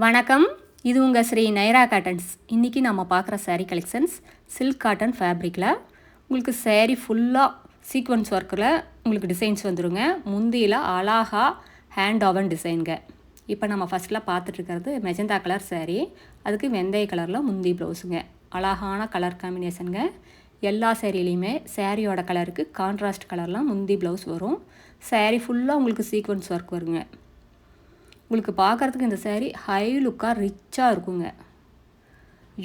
வணக்கம், இது உங்கள் ஸ்ரீ நைரா காட்டன்ஸ். இன்றைக்கி நம்ம பார்க்குற சாரீ கலெக்ஷன்ஸ் சில்க் காட்டன் ஃபேப்ரிக்கில் உங்களுக்கு சாரீ ஃபுல்லாக சீக்வன்ஸ் ஒர்க்கில் உங்களுக்கு டிசைன்ஸ் வந்துடுங்க. முந்தியில் அழகா ஹேண்ட் ஓவன் டிசைனுங்க. இப்போ நம்ம ஃபஸ்ட்டில் பார்த்துட்ருக்கிறது மெஜந்தா கலர் சாரீ, அதுக்கு வெந்தய கலரில் முந்தி ப்ளவுஸுங்க. அழகான கலர் காம்பினேஷனுங்க. எல்லா சாரிலையுமே சாரியோட கலருக்கு கான்ட்ராஸ்ட் கலர்லாம் முந்தி ப்ளவுஸ் வரும். சாரீ ஃபுல்லாக உங்களுக்கு சீக்வன்ஸ் ஒர்க் வருங்க. உங்களுக்கு பார்க்குறதுக்கு இந்த சாரீ ஹை லுக்காக ரிச்சாக இருக்குங்க.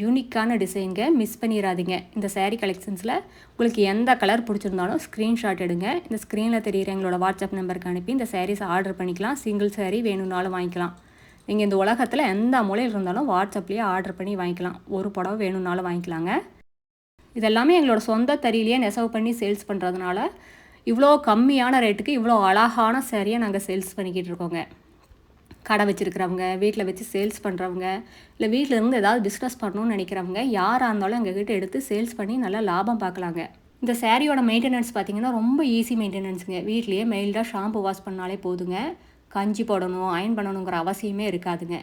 யூனிக்கான டிசைனுங்க, மிஸ் பண்ணிடாதீங்க. இந்த சாரீ கலெக்ஷன்ஸில் உங்களுக்கு எந்த கலர் பிடிச்சிருந்தாலும் ஸ்க்ரீன்ஷாட் எடுங்க. இந்த ஸ்க்ரீனில் தெரியுற எங்களோட வாட்ஸ்அப் நம்பருக்கு அனுப்பி இந்த சாரீஸ் ஆர்டர் பண்ணிக்கலாம். சிங்கிள் சாரீ வேணும்னாலும் வாங்கிக்கலாம். நீங்கள் இந்த உலகத்தில் எந்த மூலையில் இருந்தாலும் வாட்ஸ்அப்லேயே ஆர்டர் பண்ணி வாங்கிக்கலாம். ஒரு புடவை வேணும்னாலும் வாங்கிக்கலாங்க. இதெல்லாமே எங்களோட சொந்த தறியிலேயே நெசவு பண்ணி சேல்ஸ் பண்ணுறதுனால இவ்வளோ கம்மியான ரேட்டுக்கு இவ்வளோ அழகான சாரியை நாங்கள் சேல்ஸ் பண்ணிக்கிட்டு இருக்கோங்க. கடை வச்சுருக்கிறவங்க, வீட்டில் வச்சு சேல்ஸ் பண்ணுறவங்க, இல்லை வீட்டில் இருந்து ஏதாவது பிஸ்னஸ் பண்ணணும்னு நினைக்கிறவங்க யாராக இருந்தாலும் எங்ககிட்ட எடுத்து சேல்ஸ் பண்ணி நல்லா லாபம் பார்க்கலாங்க. இந்த சாரியோட மெயின்டெனன்ஸ் பார்த்திங்கன்னா ரொம்ப ஈஸி மெயின்டெனன்ஸுங்க. வீட்லேயே மெயில்டாக ஷாம்பு வாஷ் பண்ணாலே போதுங்க. கஞ்சி போடணும், அயன் பண்ணணுங்கிற அவசியமே இருக்காதுங்க.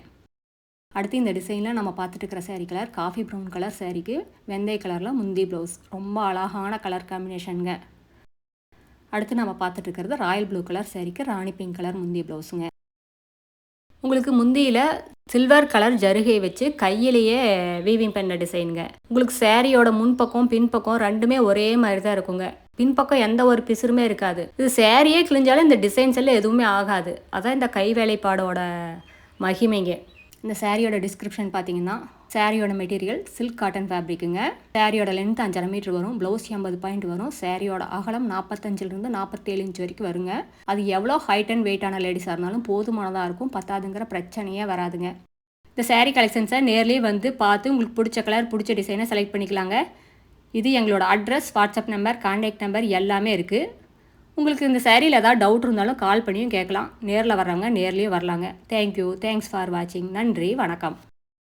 அடுத்து இந்த டிசைனில் நம்ம பார்த்துட்டு இருக்கிற sari colour coffee brown colour சாரீக்கு வெந்தய கலரில் முந்தி ப்ளவுஸ். ரொம்ப அழகான கலர் காம்பினேஷனுங்க. அடுத்து நம்ம பார்த்துட்டு இருக்கிறது ராயல் ப்ளூ கலர் சாரீக்கு ராணி பிங்க் கலர் முந்தி ப்ளவுஸுங்க. உங்களுக்கு முந்தியில் சில்வர் கலர் ஜருகை வச்சு கையிலேயே வீவிங் பண்ண டிசைனுங்க. உங்களுக்கு சாரியோட முன்பக்கம் பின்பக்கம் ரெண்டுமே ஒரே மாதிரி தான் இருக்குங்க. பின்பக்கம் எந்த ஒரு பிசுருமே இருக்காது. இது சாரியே கிழிஞ்சாலும் இந்த டிசைன்ஸ் எல்லாம் எதுவுமே ஆகாது. அதான் இந்த கை வேலைப்பாடோட மகிமைங்க. இந்த சாரியோட டிஸ்கிரிப்ஷன் பார்த்தீங்கன்னா சாரியோட மெட்டீரியல் சில்க் காட்டன் ஃபேப்ரிக்குங்க. சாரியோட லென்த் 5.5 மீட்டர் வரும். ப்ளவுஸ் 80 பாயிண்ட் வரும். சாரியோட அகலம் 45 47 இன்ச் வரைக்கும் வருங்க. அது எவ்வளோ ஹைட் அண்ட் வெயிட்டான லேடிஸாக இருந்தாலும் போதுமானதாக இருக்கும். பத்தாதுங்கிற பிரச்சனையே வராதுங்க. இந்த சாரீ கலெக்ஷன்ஸை நேர்லேயே வந்து பார்த்து உங்களுக்கு பிடிச்ச கலர் பிடிச்ச டிசைனை செலக்ட் பண்ணிக்கலாங்க. இது எங்களோட address, WhatsApp number, contact number எல்லாமே இருக்குது. உங்களுக்கு இந்த சாரியில் ஏதாவது டவுட் இருந்தாலும் கால் பண்ணியும் கேட்கலாம். நேரில் வர்றவங்க நேர்லேயே வரலாங்க. தேங்க்யூ, தேங்க்ஸ் ஃபார் வாட்சிங். நன்றி, வணக்கம்.